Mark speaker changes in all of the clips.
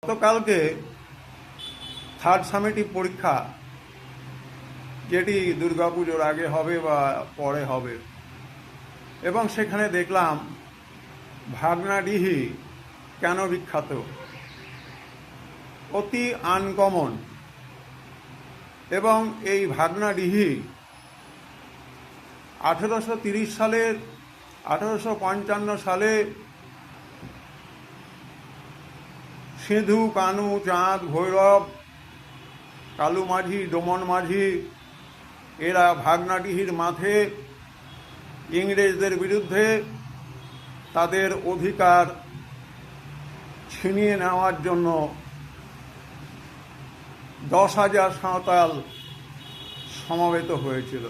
Speaker 1: গতকালকে third summative পরীক্ষা, যেটি দুর্গাপুজোর আগে হবে বা পরে হবে, এবং সেখানে দেখলাম ভাগনাডিহি কেন বিখ্যাত, অতি আনকমন। এবং এই ভাগনাডিহি 1830 সালের 1855 সালে সিধু, কানু, চাঁদ, ভৈরব, কালু মাঝি, ডোমন মাঝি এরা ভাগনাডিহির মাঠে ইংরেজদের বিরুদ্ধে তাদের অধিকার ছিনিয়ে নেওয়ার জন্য 10,000 সাঁওতাল সমবেত হয়েছিল,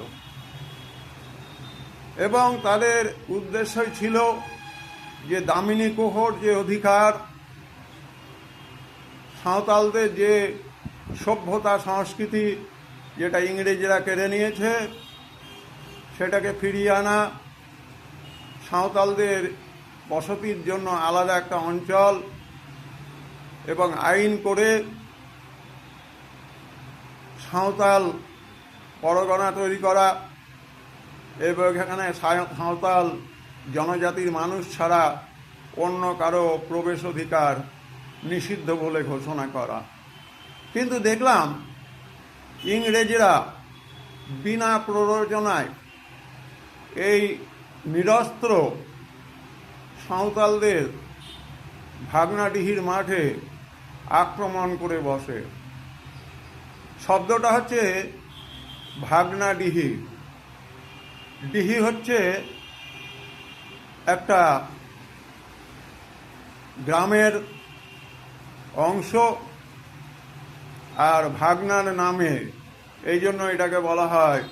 Speaker 1: এবং তাদের উদ্দেশ্যই ছিল যে দামিনী কুহর যে অধিকার, সাঁওতালদের যে সভ্যতা সংস্কৃতি যেটা ইংরেজরা কেড়ে নিয়েছে সেটাকে ফিরিয়ে আনা, সাঁওতালদের বসতির জন্য আলাদা একটা অঞ্চল এবং আইন করে সাঁওতাল পরগনা তৈরি করা, এবং এখানে সাঁওতাল জনজাতির মানুষ ছাড়া অন্য কারো প্রবেশ অধিকার নিষিদ্ধ বলে ঘোষণা করা। কিন্তু দেখলাম ইংরেজরা বিনা প্ররোচনায় এই নিরস্ত্র সাঁওতালদের ভাগনাডিহির মাঠে আক্রমণ করে বসে। শব্দটা হচ্ছে ভাগনাডিহি। ডিহি হচ্ছে একটা গ্রামের অংশ, আর ভাগনার নামে এই জন্য এটাকে বলা হয়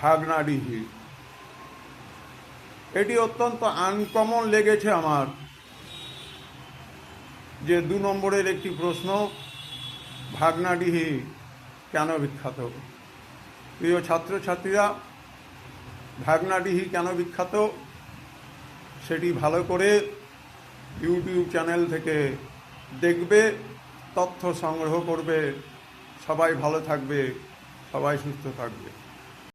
Speaker 1: ভাগনাডিহি। এটি অত্যন্ত আনকমন লেগেছে আমার, যে 2 নম্বরের একটি প্রশ্ন, ভাগনাডিহি কেন বিখ্যাত। প্রিয় ছাত্রছাত্রীরা, ভাগনাডিহি কেন বিখ্যাত সেটি ভালো করে ইউটিউব চ্যানেল থেকে দেখবে, তথ্য সংগ্রহ করবে। সবাই ভালো থাকবে, সবাই সুস্থ থাকবে।